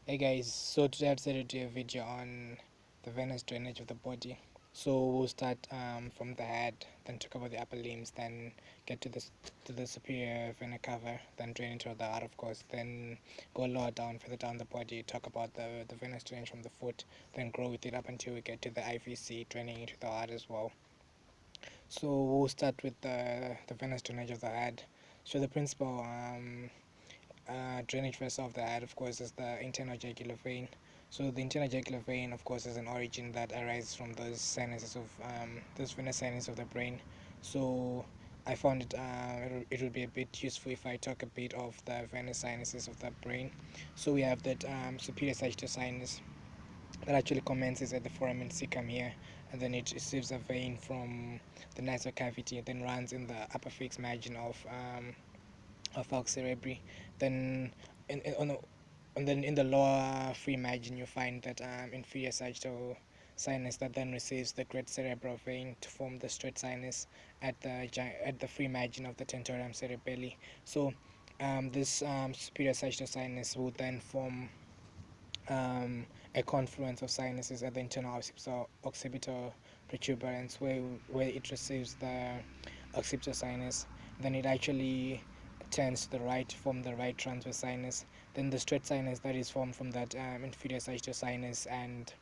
Hey guys, so today I decided to do a video on the venous drainage of the body. So we'll start from the head, then talk about the upper limbs, then get to the superior vena cava, then drain into the heart, of course, then go lower down, further down the body, talk about the venous drainage from the foot, then grow with it up until we get to the IVC, draining into the heart as well. So we'll start with the venous drainage of the head. So the principal drainage vessel of the head, of course, is the internal jugular vein. So the internal jugular vein, of course, is an origin that arises from those sinuses of those venous sinuses of the brain. So I found it would be a bit useful if I talk a bit of the venous sinuses of the brain. So we have that superior sagittal sinus that actually commences at the foramen cecum here, and then it receives a vein from the nasal cavity, then runs in the upper fixed margin of falx cerebri. Then on the and then in the lower free margin you find that inferior sagittal sinus that then receives the great cerebral vein to form the straight sinus at the free margin of the tentorium cerebelli. So this superior sagittal sinus will then form a confluence of sinuses at the internal occipital protuberance where it receives the occipital sinus. Then it actually turns to the right to form the right transverse sinus. Then the straight sinus that is formed from that inferior sagittal sinus and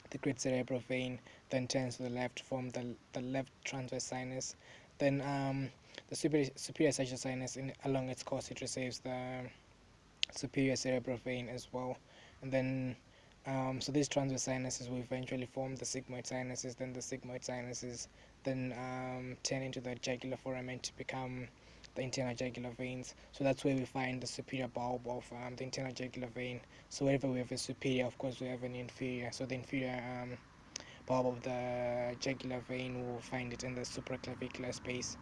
the great cerebral vein then turns to the left to form the left transverse sinus. Then the superior sagittal sinus along its course it receives the superior cerebral vein as well. And then so these transverse sinuses will eventually form the sigmoid sinuses. Then the sigmoid sinuses then turn into the jugular foramen to become the internal jugular veins. So that's where we find the superior bulb of the internal jugular vein. So wherever we have a superior, of course we have an inferior. So the inferior bulb of the jugular vein will find it in the supraclavicular space,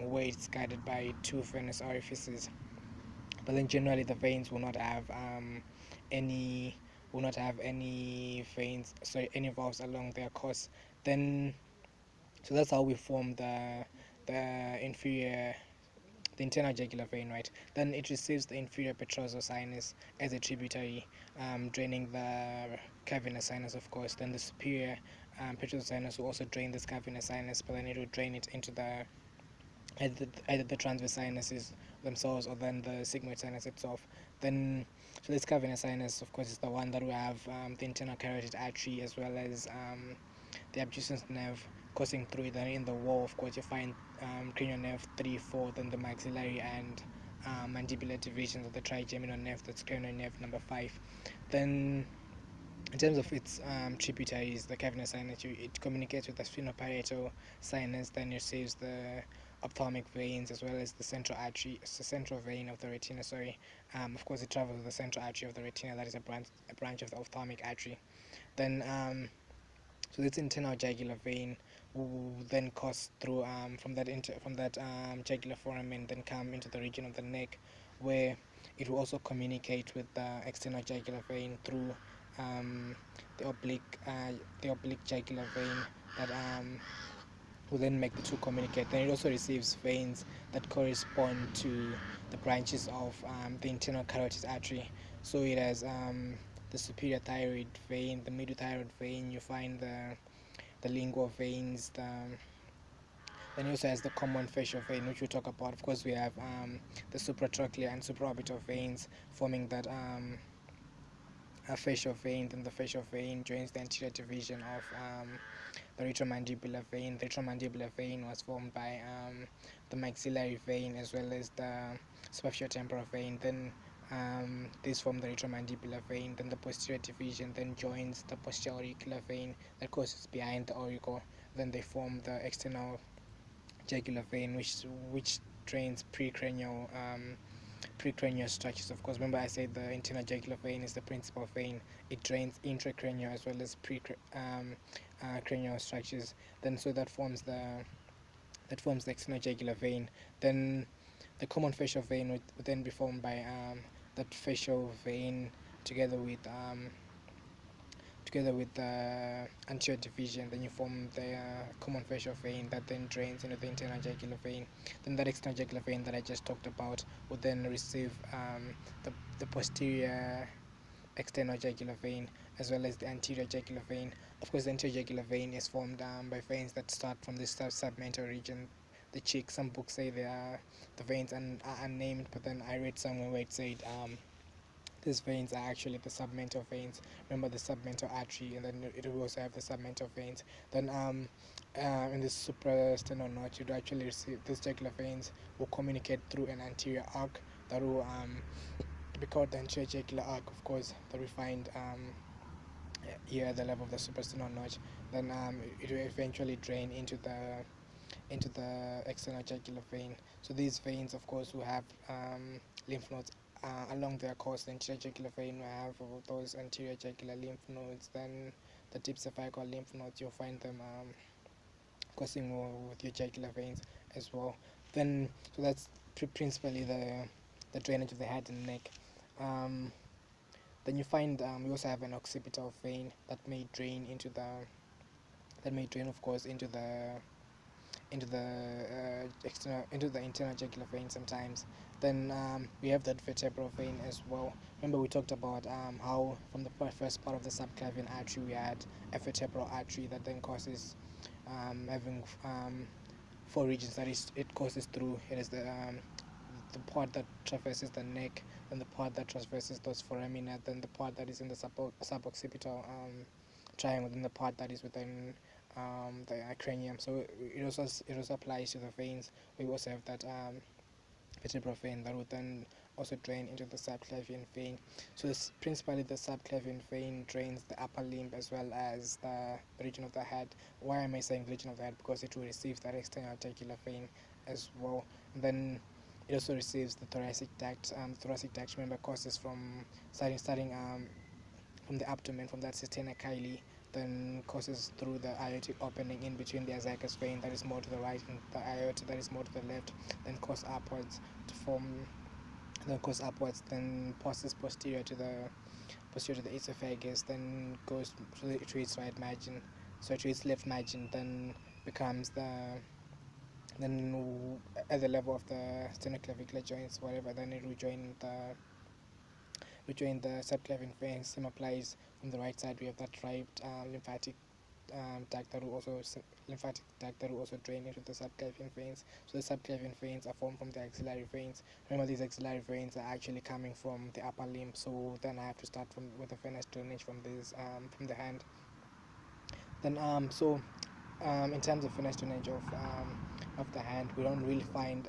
where it's guided by two venous orifices. But then generally the veins any will not have any veins, sorry, any valves along their course. Then so that's how we form the inferior, the internal jugular vein, right? Then it receives the inferior petrosal sinus as a tributary, draining the cavernous sinus, of course. Then the superior petrosal sinus will also drain this cavernous sinus, but then it will drain it into the either the transverse sinuses themselves or then the sigmoid sinus itself. Then so this cavernous sinus, of course, is the one that will have the internal carotid artery as well as the abducens nerve coursing through. Then in the wall, of course, you find cranial nerve 3, 4, then the maxillary and mandibular divisions of the trigeminal nerve, that's cranial nerve number 5. Then in terms of its tributaries, the cavernous sinus, it communicates with the sphenoparietal sinus, then it receives the ophthalmic veins as well as the central artery, the central vein of the retina. Sorry, of course, it travels with the central artery of the retina. That is a branch of the ophthalmic artery. Then, so this internal jugular vein will then course through from that jugular foramen, then come into the region of the neck, where it will also communicate with the external jugular vein through um, the oblique jugular vein that will then make the two communicate. Then it also receives veins that correspond to the branches of the internal carotid artery. So it has the superior thyroid vein, the middle thyroid vein. You find the lingual veins. Then it also has the common facial vein, which we talk about. Of course, we have the supratrochlear and supraorbital veins forming that a facial vein. Then the facial vein joins the anterior division of the retromandibular vein. The retromandibular vein was formed by the maxillary vein as well as the superficial vein. Then this form the retromandibular vein. Then the posterior division then joins the posterior auricular vein that goes behind the auricle. Then they form the external jugular vein, which drains precranial structures. Of course, remember I said the internal jugular vein is the principal vein. It drains intracranial as well as cranial structures. Then so that forms the external jugular vein. Then the common facial vein would then be formed by that facial vein together with the anterior division. Then you form the common facial vein that then drains into the internal jugular vein. Then that external jugular vein that I just talked about would then receive the posterior external jugular vein, as well as the anterior jugular vein. Of course, the anterior jugular vein is formed by veins that start from the submental region, the cheek. Some books say they are the veins and are unnamed, but then I read somewhere where it said these veins are actually the submental veins. Remember the submental artery, and then it will also have the submental veins. Then in the suprasternal notch, you actually receive these jugular veins will communicate through an anterior arc that will be called the anterior jugular arc, of course, that we find here at the level of the suprasternal notch. Then it will eventually drain into the external jugular vein. So these veins, of course, will have lymph nodes along their course. The anterior jugular vein will have those anterior jugular lymph nodes. Then the deep cervical lymph nodes, you'll find them coursing with your jugular veins as well. Then, so that's principally the drainage of the head and neck. Then you find you also have an occipital vein that may drain of course, into the internal jugular vein sometimes. Then we have that vertebral vein as well. Remember we talked about how from the first part of the subclavian artery we had a vertebral artery that then causes having four regions that it courses through. It is the part that traverses the neck, then the part that traverses those foramina, then the part that is in the suboccipital triangle, then the part that is within the cranium. So it also applies to the veins. We also have that vertebral vein that would then also drain into the subclavian vein. So it's principally the subclavian vein drains the upper limb as well as the region of the head. Why am I saying the region of the head? Because it will receive that external jugular vein as well. And then it also receives the thoracic duct. Thoracic duct, remember, courses from starting from the abdomen, from that cisterna chyli, then courses through the aortic opening in between the azygous vein that is more to the right and the aorta that is more to the left, then course upwards then passes posterior to the esophagus, then goes to its right margin, so to its left margin, then becomes then at the level of the sternoclavicular joints, whatever, then it will join the subclavian vein. Same applies from the right side. We have that right lymphatic duct that will also drain into the subclavian veins. So the subclavian veins are formed from the axillary veins. Remember, these axillary veins are actually coming from the upper limb. So then I have to start with the venous drainage from the hand. Then in terms of venous drainage of the hand, we don't really find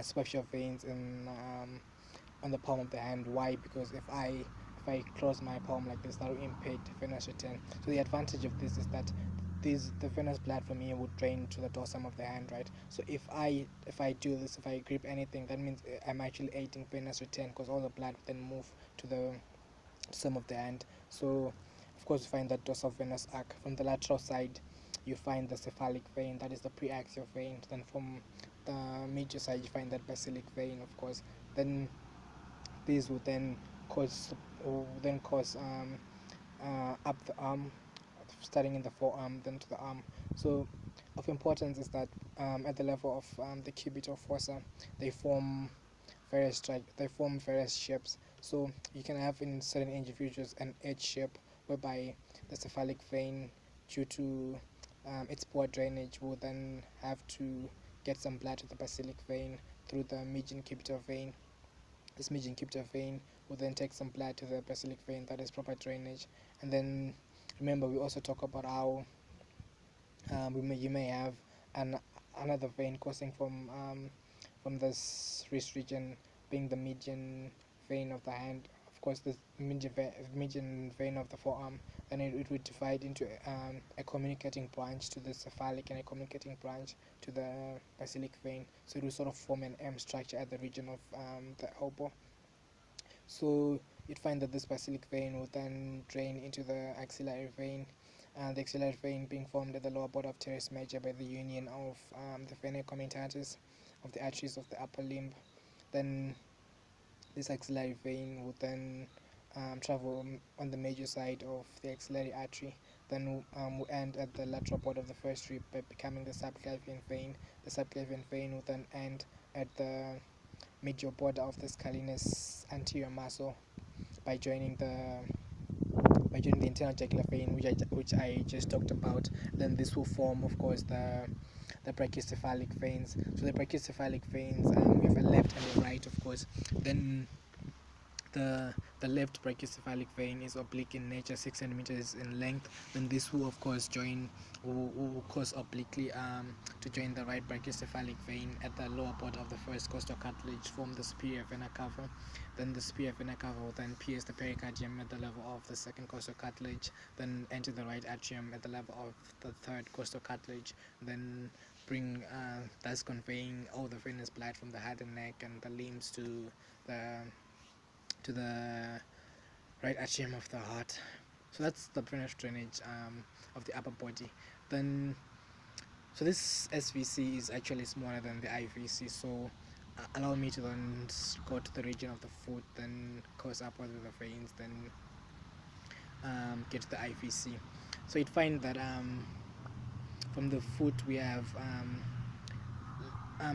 superficial veins on the palm of the hand. Why? Because if I close my palm like this, that will impede venous return. So the advantage of this is that the venous blood from here would drain to the dorsum of the hand, right? So if I do this, if I grip anything, that means I'm actually aiding venous return, because all the blood would then move to the dorsum of the hand. So of course you find that dorsal venous arc. From the lateral side you find the cephalic vein, that is the preaxial vein. Then from the medial side you find that basilic vein, of course. Then these will then cause up the arm, starting in the forearm, then to the arm. So of importance is that at the level of the cubital fossa, they form various shapes. So you can have in certain individuals an H shape, whereby the cephalic vein, due to its poor drainage, will then have to get some blood to the basilic vein through the median cubital vein. This median cubital vein will then take some blood to the basilic vein, that is proper drainage. And then remember, we also talk about how you may have another vein coursing from this wrist region, being the median vein of the hand. Of course, the median vein of the forearm, and it would divide into a communicating branch to the cephalic and a communicating branch to the basilic vein. So it will sort of form an M structure at the region of the elbow. So you'd find that this basilic vein will then drain into the axillary vein, the axillary vein being formed at the lower border of teres major by the union of the venae comitatus of the arteries of the upper limb. Then this axillary vein will then travel on the major side of the axillary artery, then will end at the lateral border of the first rib by becoming the subclavian vein. The subclavian vein will then end at the medial border of the scalenus anterior muscle by joining the internal jugular vein, which I just talked about. Then this will form, of course, the brachiocephalic veins. So the brachiocephalic veins, we have a left and a right, of course. Then the left brachiocephalic vein is oblique in nature, 6 centimeters in length. Then this will, of course, will course obliquely to join the right brachiocephalic vein at the lower border of the first costal cartilage, form the superior vena cava. Then the superior vena cava will then pierce the pericardium at the level of the second costal cartilage, then enter the right atrium at the level of the third costal cartilage, then thus conveying all the venous blood from the head and neck and the limbs to the right atrium of the heart. So that's the venous drainage of the upper body. Then, so this SVC is actually smaller than the IVC. So allow me to then go to the region of the foot, then course upward with the veins, then get to the IVC. So you'd find that from the foot we have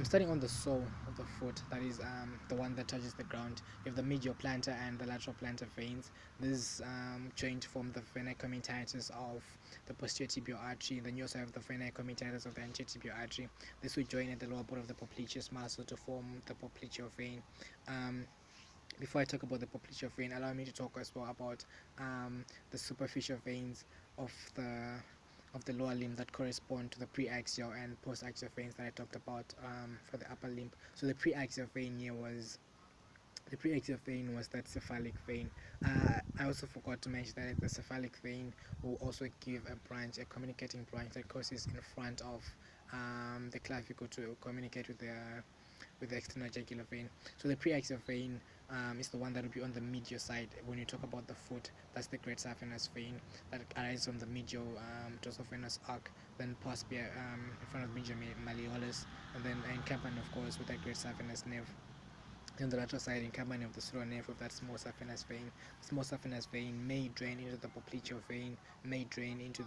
starting on the sole of the foot, that is the one that touches the ground, you have the medial plantar and the lateral plantar veins. This joint form the vena commutatus of the posterior tibial artery. Then you also have the vena commutatus of the anterior tibial artery. This will join at the lower border of the popliteus muscle to form the popliteal vein. Before I talk about the popliteal vein, allow me to talk as well about the superficial veins of the lower limb that correspond to the preaxial and postaxial veins that I talked about for the upper limb. So the preaxial vein here was that cephalic vein. I also forgot to mention that the cephalic vein will also give a communicating branch that crosses in front of the clavicle to communicate with the external jugular vein. So the preaxial vein is the one that will be on the medial side. When you talk about the foot, that's the great saphenous vein that arises from the medial dorsovenous arc, then pass in front of medial malleolus, and then encampment, of course, with the great saphenous nerve. On the lateral side, encampment of the pseudo nerve with that small saphenous vein. The small saphenous vein may drain into the popliteal vein, may drain into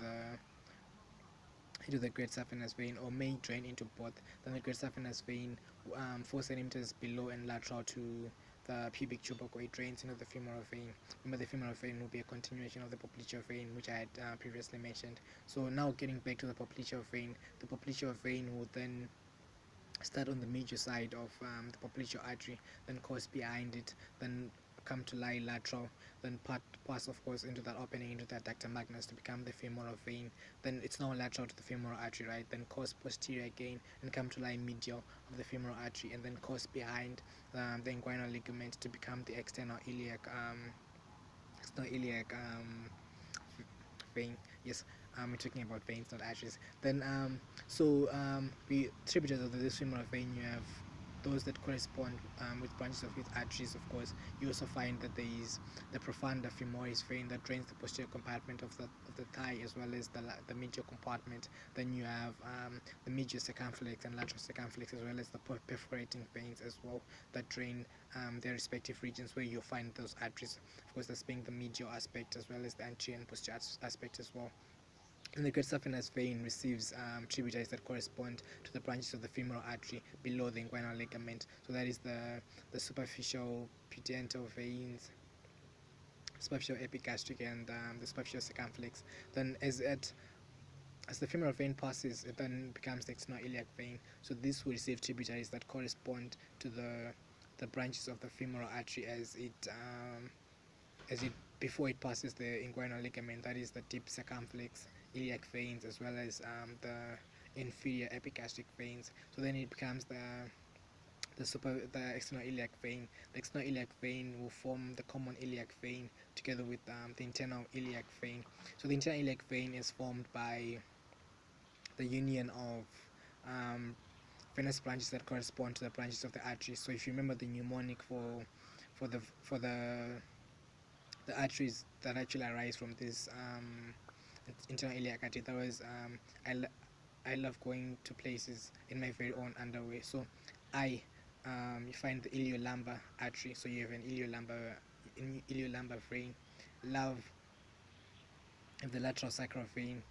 the great saphenous vein, or may drain into both. Then the great saphenous vein, 4 centimeters below and lateral to the pubic tubercle, it drains into the femoral vein. Remember, the femoral vein will be a continuation of the popliteal vein, which I had previously mentioned. So now getting back to the popliteal vein will then start on the major side of the popliteal artery, then course behind it, then come to lie lateral, then pass, of course, into that opening into the adductor magnus to become the femoral vein. Then it's now lateral to the femoral artery, right? Then course posterior again and come to lie medial of the femoral artery, and then course behind the inguinal ligament to become the external iliac vein. Yes, we're talking about veins, not arteries. Then we tributaries of this femoral vein, you have those that correspond with branches of with arteries, of course. You also find that there is the profunda femoris vein that drains the posterior compartment of the thigh, as well as the medial compartment. Then you have the medial circumflex and lateral circumflex, as well as the perforating veins as well, that drain their respective regions where you find those arteries. Of course, that's being the medial aspect, as well as the anterior and posterior aspect as well. And the great saphenous vein receives tributaries that correspond to the branches of the femoral artery below the inguinal ligament. So that is the superficial pudendal veins, superficial epigastric, and the superficial circumflex. Then as the femoral vein passes, it then becomes the external iliac vein. So this will receive tributaries that correspond to the branches of the femoral artery as it before it passes the inguinal ligament. That is the deep circumflex iliac veins, as well as the inferior epigastric veins. So then it becomes the external iliac vein. The external iliac vein will form the common iliac vein together with the internal iliac vein. So the internal iliac vein is formed by the union of venous branches that correspond to the branches of the arteries. So if you remember the mnemonic for the arteries that actually arise from this internal iliac artery, that was I love going to places in my very own underwear. So you find the iliolumbar artery, so you have an iliolumbar vein. Love, you have the lateral sacral vein.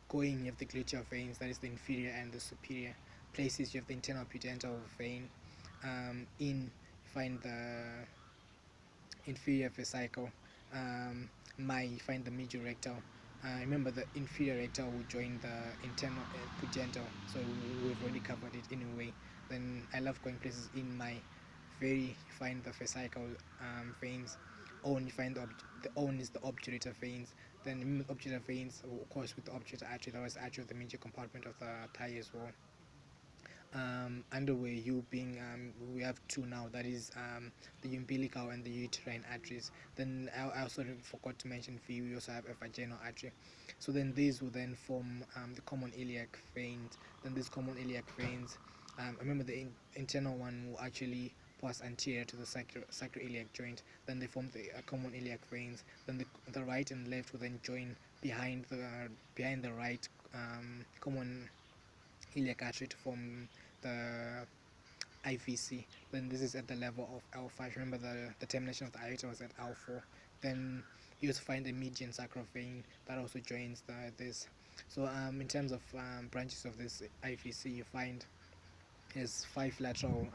Going, you have the gluteal veins, that is the inferior and the superior. Places, you have the internal pudendal vein. You find the inferior vesicle. You find the medial rectal. Remember, the inferior rectal will join the internal pudendal, so we've already covered it in a way. Then I love going places in my very. You find the vesicle veins. Own, you find the own is the obturator veins. Then obturator veins, of course, with the obturator artery, that was artery of the major compartment of the thigh as well. Underway, you being we have two now, that is the umbilical and the uterine arteries. Then I also forgot to mention for you, we also have a vaginal artery. So then these will then form the common iliac veins. Then these common iliac veins, remember the internal one will actually pass anterior to the sacroiliac joint. Then they form the common iliac veins. Then the right and left will then join behind the right common iliac artery to form the IVC. Then this is at the level of L5. Remember, the termination of the aorta was at L4. Then you also find the median sacral vein that also joins this. So in terms of branches of this IVC, you find is 5 lateral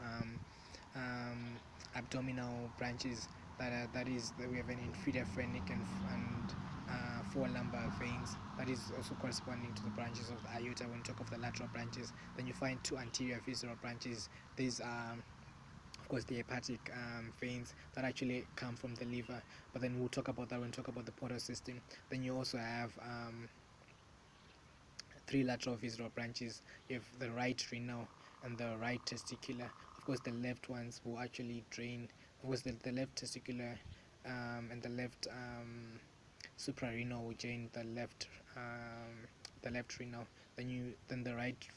abdominal branches. That we have an inferior phrenic and 4 lumbar veins. That is also corresponding to the branches of the aorta when you talk of the lateral branches. Then you find 2 anterior visceral branches. These are, of course, the hepatic veins that actually come from the liver. But then we'll talk about that when we talk about the portal system. Then you also have 3 lateral visceral branches. You have the right renal and the right testicular. Of course, the left ones will actually drain. Of course, the left testicular and the left suprarenal will drain the left renal. Then the right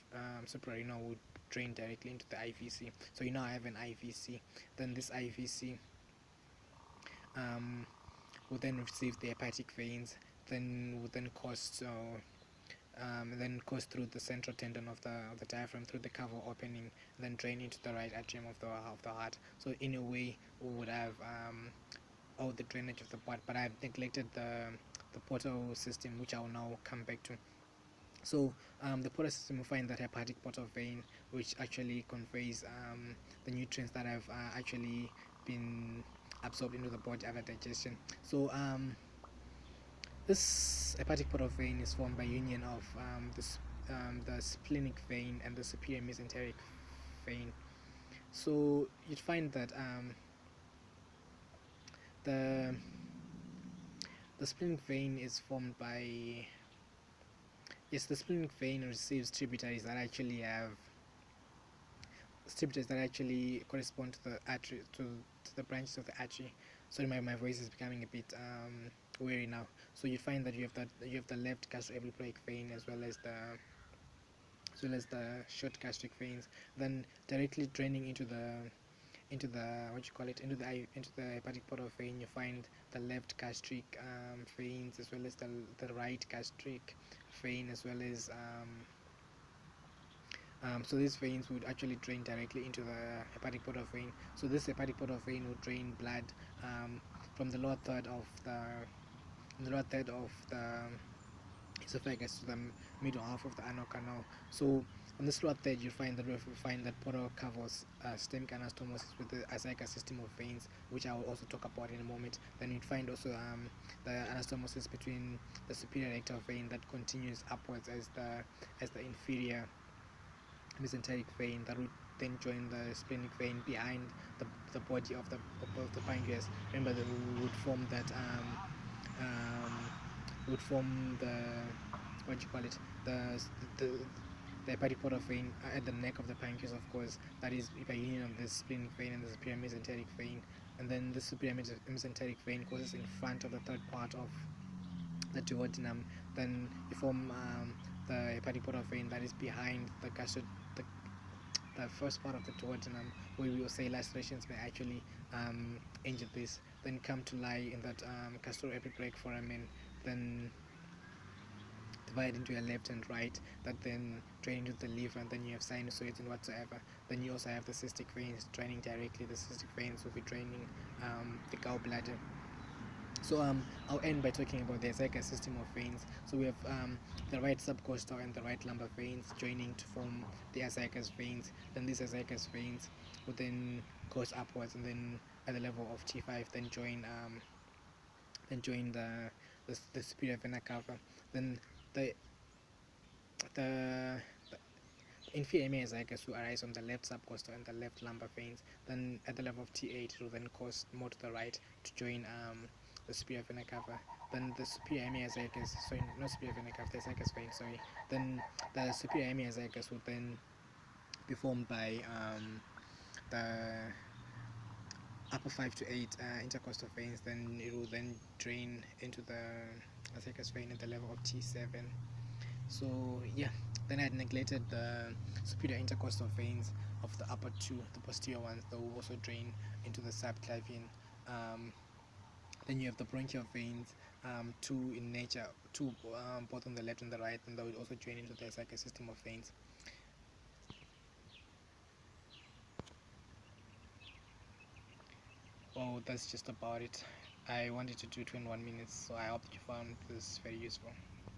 suprarenal will drain directly into the IVC. So you now have an IVC. Then this IVC will then receive the hepatic veins. Then will then course through the central tendon of the diaphragm, through the cava opening, then drain into the right atrium of the heart. So in a way, we would have all the drainage of the blood, but I've neglected the portal system, which I will now come back to. So the portal system will find that hepatic portal vein, which actually conveys the nutrients that have actually been absorbed into the body after digestion. So this hepatic portal vein is formed by union of the splenic vein and the superior mesenteric vein. So you'd find that the splenic vein is formed by the splenic vein receives tributaries that actually correspond to the artery, to the branches of the artery. Sorry, my voice is becoming a bit weary now. So you find that you have the left gastroepiploic vein as well as the short gastric veins. Then directly draining into the hepatic portal vein, you find the left gastric veins as well as the right gastric vein, as well as so these veins would actually drain directly into the hepatic portal vein. So this hepatic portal vein would drain blood from the lower third of the esophagus to the middle half of the anal canal. So on this lower third, you find that portal covers systemic anastomosis with the ascica system of veins, which I will also talk about in a moment. Then you'd find also the anastomosis between the superior rectal vein that continues upwards as the inferior mesenteric vein that would then join the splenic vein behind the body of the pancreas. Remember that we would form that the hepatic portal vein at the neck of the pancreas, of course, that is by union of the splenic vein and the superior mesenteric vein. And then the superior mesenteric vein goes in front of the third part of the duodenum. Then you form the hepatic portal vein that is behind the first part of the duodenum, where we will say lacerations may actually injure this. Then come to lie in that gastroepiploic foramen, then divide into your left and right, that then drain into the liver, and then you have sinusoids and whatsoever. Then you also have the cystic veins draining directly. The cystic veins will be draining the gallbladder. So I'll end by talking about the ascica system of veins. So we have the right subcostal and the right lumbar veins joining to form the ascicas veins. Then these ascicas veins would then goes upwards, and then at the level of T5 then join the superior vena cava. Then the the inferior hemiazygous will arise on the left subcostal and the left lumbar veins. Then at the level of T8 it will then course more to the right to join the superior vena cava. Then the superior hemiazygous, sorry, not superior vena cava, the zygous vein, sorry. Then the superior hemiazygous will then be formed by the upper 5 to 8 intercostal veins. Then it will then drain into the zygous vein at the level of T7. So yeah, then I had neglected the superior intercostal veins of the upper two, the posterior ones, that will also drain into the subclavian. Then you have the bronchial veins, two in nature, two both on the left and the right, and that will also drain into the zygous system of veins. Well, that's just about it. I wanted to do 21 minutes, so I hope you found this very useful.